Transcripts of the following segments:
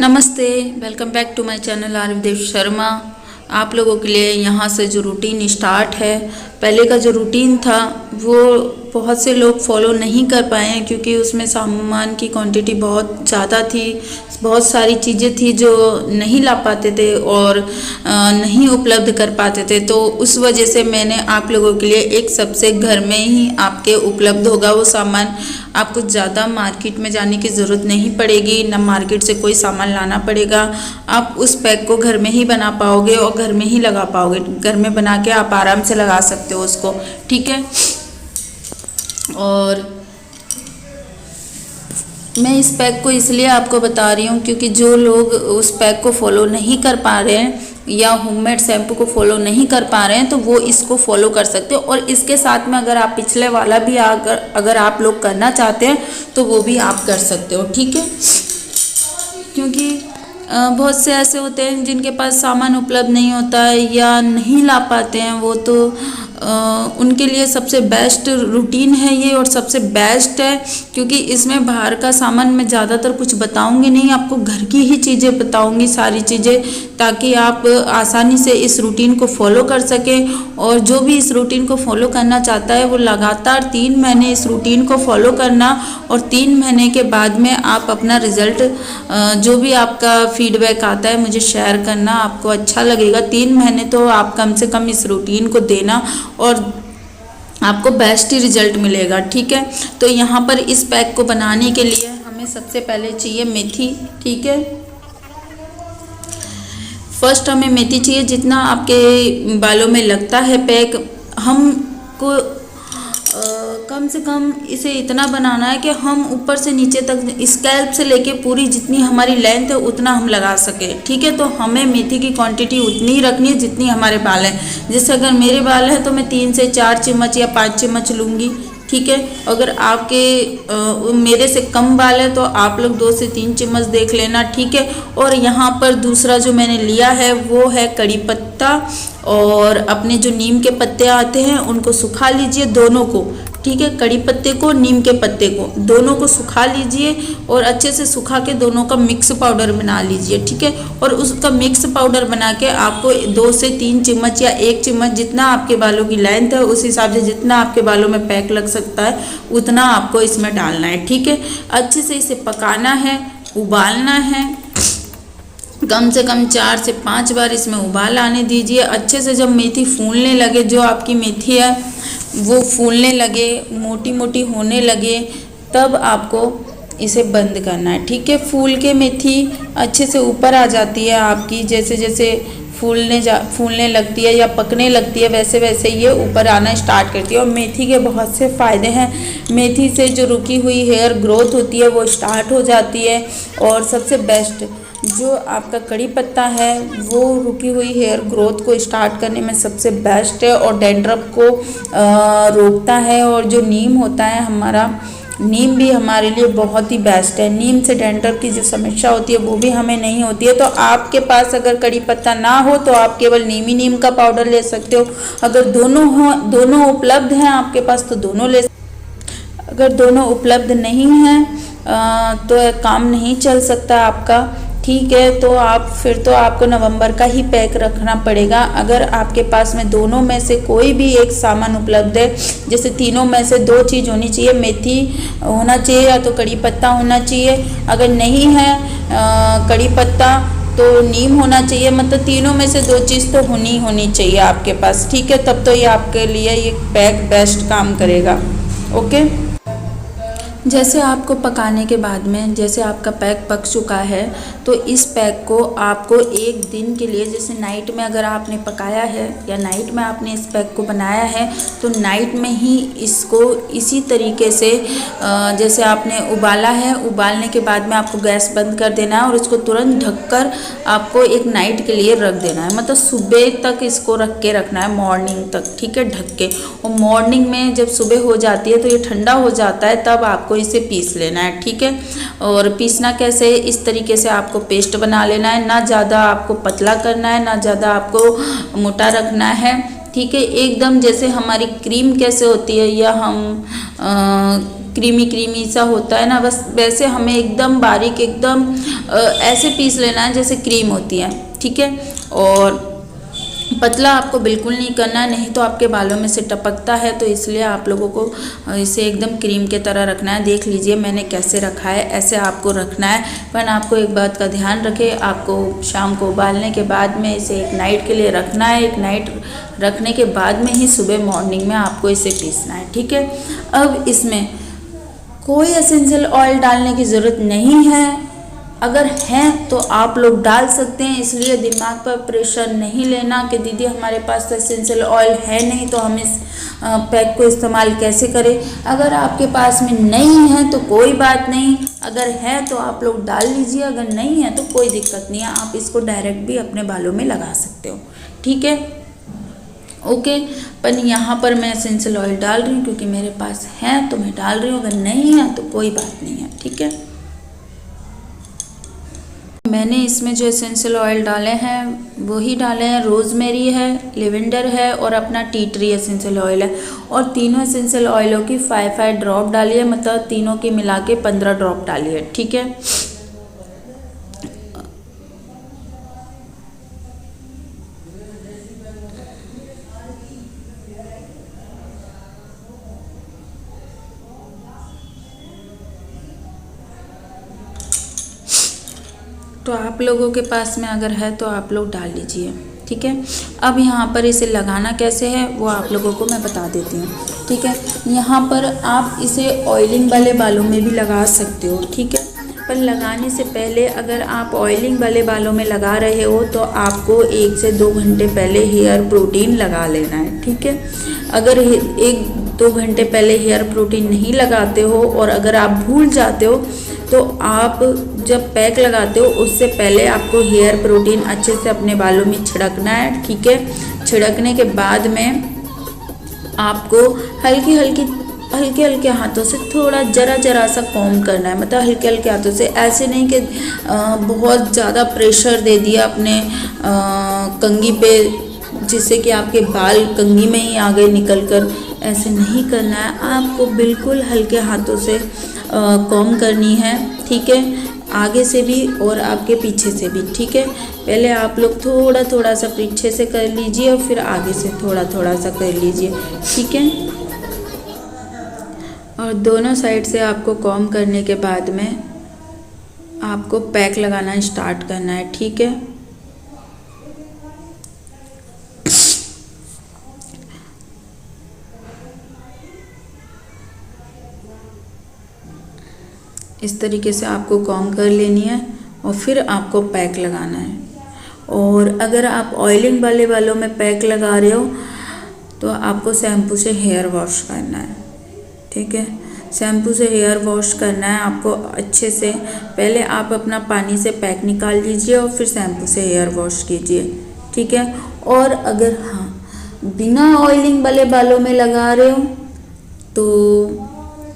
नमस्ते, welcome back to my channel Aarvidev Sharma. आप लोगों के लिए यहाँ से जो रूटीन स्टार्ट है, पहले का जो रूटीन था वो बहुत से लोग फॉलो नहीं कर पाए हैं क्योंकि उसमें सामान की क्वांटिटी बहुत ज़्यादा थी। बहुत सारी चीज़ें थी जो नहीं ला पाते थे और नहीं उपलब्ध कर पाते थे, तो उस वजह से मैंने आप लोगों के लिए एक सबसे घर में ही आपके उपलब्ध होगा वो सामान। आपको ज़्यादा मार्केट में जाने की ज़रूरत नहीं पड़ेगी, ना मार्केट से कोई सामान लाना पड़ेगा। आप उस पैक को घर में ही बना पाओगे और घर में ही लगा पाओगे। घर में बना के आप आराम से लगा सकते हो उसको, ठीक है। और मैं इस पैक को इसलिए आपको बता रही हूँ क्योंकि जो लोग उस पैक को फॉलो नहीं कर पा रहे हैं या होममेड शैम्पू को फॉलो नहीं कर पा रहे हैं तो वो इसको फॉलो कर सकते हो। और इसके साथ में अगर आप पिछले वाला भी अगर आप लोग करना चाहते हैं तो वो भी आप कर सकते हो, ठीक है। क्योंकि बहुत से ऐसे होते हैं जिनके पास सामान उपलब्ध नहीं होता है या नहीं ला पाते हैं वो, तो उनके लिए सबसे बेस्ट रूटीन है ये और सबसे बेस्ट है क्योंकि इसमें बाहर का सामान मैं ज़्यादातर कुछ बताऊंगी नहीं, आपको घर की ही चीज़ें बताऊंगी सारी चीज़ें, ताकि आप आसानी से इस रूटीन को फॉलो कर सकें। और जो भी इस रूटीन को फॉलो करना चाहता है वो लगातार 3 महीने इस रूटीन को फॉलो करना और 3 महीने के बाद में आप अपना रिज़ल्ट जो भी आपका फीडबैक आता है मुझे शेयर करना, आपको अच्छा लगेगा। 3 महीने तो आप कम से कम इस रूटीन को देना और आपको बेस्ट ही रिजल्ट मिलेगा, ठीक है। तो यहाँ पर इस पैक को बनाने के लिए हमें सबसे पहले चाहिए मेथी, ठीक है। फर्स्ट हमें मेथी चाहिए, जितना आपके बालों में लगता है पैक हमको कम से कम इसे इतना बनाना है कि हम ऊपर से नीचे तक स्कैल्प से लेके पूरी जितनी हमारी लेंथ है उतना हम लगा सके, ठीक है। तो हमें मेथी की क्वांटिटी उतनी ही रखनी है जितनी हमारे बाल हैं। जैसे अगर मेरे बाल हैं तो मैं 3 से 4 चम्मच या 5 चम्मच लूँगी, ठीक है। अगर आपके मेरे से कम बाल है तो आप लोग 2 से 3 चम्मच देख लेना, ठीक है। और यहाँ पर दूसरा जो मैंने लिया है वो है कड़ी पत्ता और अपने जो नीम के पत्ते आते हैं उनको सुखा लीजिए दोनों को, ठीक है। कड़ी पत्ते को, नीम के पत्ते को, दोनों को सुखा लीजिए और अच्छे से सुखा के दोनों का मिक्स पाउडर बना लीजिए, ठीक है। और उसका मिक्स पाउडर बना के आपको 2 से 3 चम्मच या 1 चम्मच जितना आपके बालों की लेंथ है उस हिसाब से जितना आपके बालों में पैक लग सकता है उतना आपको इसमें डालना है, ठीक है। अच्छे से इसे पकाना है, उबालना है, कम से कम 4 से 5 बार इसमें उबाल आने दीजिए। अच्छे से जब मेथी फूलने लगे, जो आपकी मेथी है वो फूलने लगे, मोटी मोटी होने लगे, तब आपको इसे बंद करना है, ठीक है। फूल के मेथी अच्छे से ऊपर आ जाती है आपकी, जैसे जैसे फूलने लगती है या पकने लगती है वैसे वैसे ये ऊपर आना स्टार्ट करती है। और मेथी के बहुत से फ़ायदे हैं। मेथी से जो रुकी हुई हेयर ग्रोथ होती है वो स्टार्ट हो जाती है। और सबसे बेस्ट जो आपका कड़ी पत्ता है वो रुकी हुई हेयर ग्रोथ को स्टार्ट करने में सबसे बेस्ट है और डैंड्रफ को रोकता है। और जो नीम होता है हमारा, नीम भी हमारे लिए बहुत ही बेस्ट है। नीम से डैंड्रफ की जो समस्या होती है वो भी हमें नहीं होती है। तो आपके पास अगर कड़ी पत्ता ना हो तो आप केवल नीम का पाउडर ले सकते हो। अगर दोनों उपलब्ध हैं आपके पास तो दोनों ले, अगर दोनों उपलब्ध नहीं हैं तो काम नहीं चल सकता आपका, ठीक है। तो फिर तो आपको नवंबर का ही पैक रखना पड़ेगा। अगर आपके पास में दोनों में से कोई भी एक सामान उपलब्ध है, जैसे तीनों में से 2 चीज़ होनी चाहिए, मेथी होना चाहिए या तो कड़ी पत्ता होना चाहिए। अगर नहीं है कड़ी पत्ता तो नीम होना चाहिए, मतलब तीनों में से 2 चीज़ तो होनी चाहिए आपके पास, ठीक है। तब तो ये आपके लिए ये पैक बेस्ट काम करेगा, ओके। जैसे आपको पकाने के बाद में जैसे आपका पैक पक चुका है तो इस पैक को आपको 1 दिन के लिए, जैसे नाइट में अगर आपने पकाया है या नाइट में आपने इस पैक को बनाया है तो नाइट में ही इसको इसी तरीके से जैसे आपने उबाला है, उबालने के बाद में आपको गैस बंद कर देना है और इसको तुरंत ढककर आपको एक नाइट के लिए रख देना है। मतलब सुबह तक इसको रख के रखना है, मॉर्निंग तक, ठीक है, ढक के। और मॉर्निंग में जब सुबह हो जाती है तो ये ठंडा हो जाता है, तब आपको इसे पीस लेना है, ठीक है। और पीसना कैसे, इस तरीके से आपको पेस्ट बना लेना है। ना ज़्यादा आपको पतला करना है, ना ज़्यादा आपको मोटा रखना है, ठीक है। एकदम जैसे हमारी क्रीम कैसे होती है या हम क्रीमी क्रीमी सा होता है ना, बस वैसे हमें एकदम बारीक, एकदम ऐसे पीस लेना है जैसे क्रीम होती है, ठीक है। और पतला आपको बिल्कुल नहीं करना है, नहीं तो आपके बालों में से टपकता है, तो इसलिए आप लोगों को इसे एकदम क्रीम के तरह रखना है। देख लीजिए मैंने कैसे रखा है, ऐसे आपको रखना है। पर आपको एक बात का ध्यान रखें, आपको शाम को उबालने के बाद में इसे एक नाइट के लिए रखना है। एक नाइट रखने के बाद में ही सुबह मॉर्निंग में आपको इसे पीसना है, ठीक है। अब इसमें कोई एसेंशियल ऑयल डालने की ज़रूरत नहीं है, अगर हैं तो आप लोग डाल सकते हैं, इसलिए दिमाग पर प्रेशर नहीं लेना कि दीदी हमारे पास तो एसेंशियल ऑयल है नहीं तो हम इस पैक को इस्तेमाल कैसे करें। अगर आपके पास में नहीं है तो कोई बात नहीं, अगर है तो आप लोग डाल लीजिए, अगर नहीं है तो कोई दिक्कत नहीं है, आप इसको डायरेक्ट भी अपने बालों में लगा सकते हो, ठीक है, ओके। पर यहाँ पर मैं एसेंशियल ऑयल डाल रही हूँ क्योंकि मेरे पास है तो मैं डाल रही हूँ, अगर नहीं है तो कोई बात नहीं है, ठीक है। मैंने इसमें जो एसेंशियल ऑयल डाले हैं वही डाले हैं, रोज़मेरी है, लेवेंडर है और अपना टी ट्री एसेंशियल ऑयल है। और तीनों एसेंशियल ऑयलों की 5 ड्रॉप डालिए, मतलब तीनों की मिला के 15 ड्रॉप डालिए, ठीक है। तो आप लोगों के पास में अगर है तो आप लोग डाल लीजिए, ठीक है। अब यहाँ पर इसे लगाना कैसे है वो आप लोगों को मैं बता देती हूँ, ठीक है। यहाँ पर आप इसे ऑयलिंग वाले बालों में भी लगा सकते हो, ठीक है। पर लगाने से पहले अगर आप ऑयलिंग वाले बालों में लगा रहे हो तो आपको 1 से 2 घंटे पहले हेयर प्रोटीन लगा लेना है, ठीक है। अगर 1-2 घंटे पहले हेयर प्रोटीन नहीं लगाते हो और अगर आप भूल जाते हो तो आप जब पैक लगाते हो उससे पहले आपको हेयर प्रोटीन अच्छे से अपने बालों में छिड़कना है, ठीक है। छिड़कने के बाद में आपको हल्के हल्के हाथों से थोड़ा जरा सा कॉम्ब करना है, मतलब हल्के हल्के हाथों से, ऐसे नहीं कि बहुत ज़्यादा प्रेशर दे दिया अपने कंघी पे जिससे कि आपके बाल कंघी में ही आ गए निकल कर, ऐसे नहीं करना है। आपको बिल्कुल हल्के हाथों से कॉम्ब करनी है, ठीक है, आगे से भी और आपके पीछे से भी, ठीक है। पहले आप लोग थोड़ा सा पीछे से कर लीजिए और फिर आगे से थोड़ा सा कर लीजिए, ठीक है। और दोनों साइड से आपको कॉम्ब करने के बाद में आपको पैक लगाना स्टार्ट करना है, ठीक है। इस तरीके से आपको कॉम्ब कर लेनी है और फिर आपको पैक लगाना है। और अगर आप ऑयलिंग वाले बालों में पैक लगा रहे हो तो आपको शैम्पू से हेयर वॉश करना है, ठीक है। शैम्पू से हेयर वॉश करना है आपको अच्छे से। पहले आप अपना पानी से पैक निकाल लीजिए और फिर शैम्पू से हेयर वॉश कीजिए, ठीक है। और अगर बिना ऑयलिंग वाले बालों में लगा रहे हो तो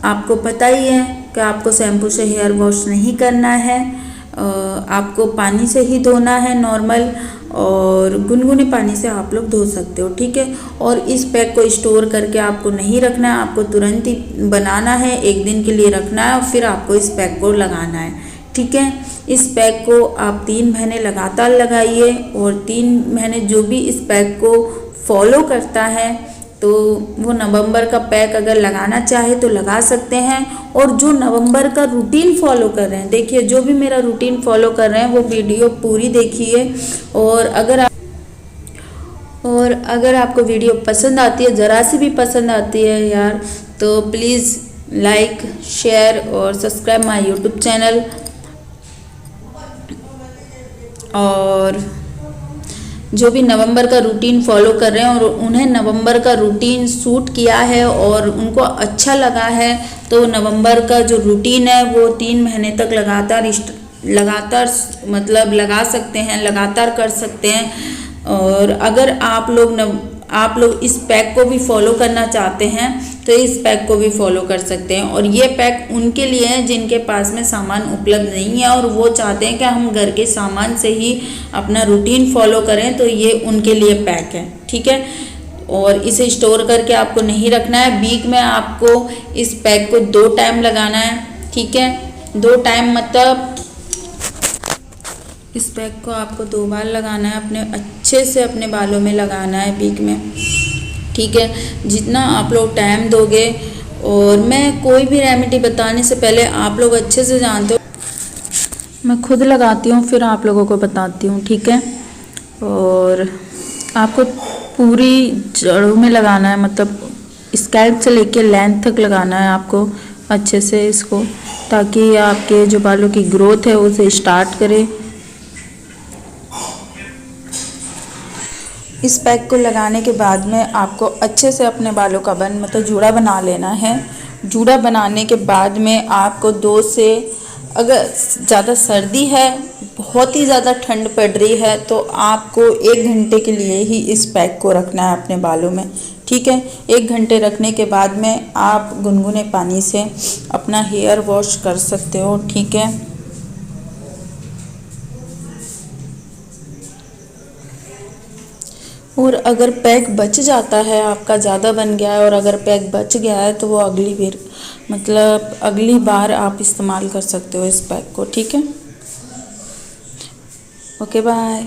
आपको पता ही है कि आपको शैम्पू से हेयर वॉश नहीं करना है, आपको पानी से ही धोना है नॉर्मल, और गुनगुने पानी से आप लोग धो सकते हो, ठीक है। और इस पैक को स्टोर करके आपको नहीं रखना है, आपको तुरंत ही बनाना है, 1 दिन के लिए रखना है और फिर आपको इस पैक को लगाना है, ठीक है। इस पैक को आप 3 महीने लगातार लगाइए और 3 महीने जो भी इस पैक को फॉलो करता है तो वो नवंबर का पैक अगर लगाना चाहे तो लगा सकते हैं। और जो नवंबर का रूटीन फॉलो कर रहे हैं, देखिए जो भी मेरा रूटीन फॉलो कर रहे हैं वो वीडियो पूरी देखिए। और अगर आपको वीडियो पसंद आती है, ज़रा सी भी पसंद आती है यार, तो प्लीज़ लाइक, शेयर और सब्सक्राइब माय यूट्यूब चैनल। और जो भी नवंबर का रूटीन फॉलो कर रहे हैं और उन्हें नवंबर का रूटीन सूट किया है और उनको अच्छा लगा है तो नवंबर का जो रूटीन है वो 3 महीने तक लगातार मतलब लगा सकते हैं, लगातार कर सकते हैं। और अगर आप लोग इस पैक को भी फॉलो करना चाहते हैं तो इस पैक को भी फॉलो कर सकते हैं। और ये पैक उनके लिए है जिनके पास में सामान उपलब्ध नहीं है और वो चाहते हैं कि हम घर के सामान से ही अपना रूटीन फॉलो करें, तो ये उनके लिए पैक है, ठीक है। और इसे स्टोर करके आपको नहीं रखना है। वीक में आपको इस पैक को 2 टाइम लगाना है, ठीक है। 2 टाइम मतलब इस पैक को आपको 2 बार लगाना है, अपने अच्छे से अपने बालों में लगाना है वीक में, ठीक है। जितना आप लोग टाइम दोगे, और मैं कोई भी रेमेडी बताने से पहले आप लोग अच्छे से जानते हो, मैं खुद लगाती हूँ फिर आप लोगों को बताती हूँ, ठीक है। और आपको पूरी जड़ों में लगाना है, मतलब स्कैल्प से लेके लेंथ तक लगाना है आपको अच्छे से इसको, ताकि आपके जो बालों की ग्रोथ है उसे स्टार्ट करे। इस पैक को लगाने के बाद में आपको अच्छे से अपने बालों का मतलब जूड़ा बना लेना है। जूड़ा बनाने के बाद में आपको 2 से, अगर ज़्यादा सर्दी है, बहुत ही ज़्यादा ठंड पड़ रही है, तो आपको 1 घंटे के लिए ही इस पैक को रखना है अपने बालों में, ठीक है। 1 घंटे रखने के बाद में आप गुनगुने पानी से अपना हेयर वॉश कर सकते हो, ठीक है। और अगर पैक बच जाता है, आपका ज़्यादा बन गया है और अगर पैक बच गया है, तो वो अगली बार आप इस्तेमाल कर सकते हो इस पैक को, ठीक है। Okay, bye.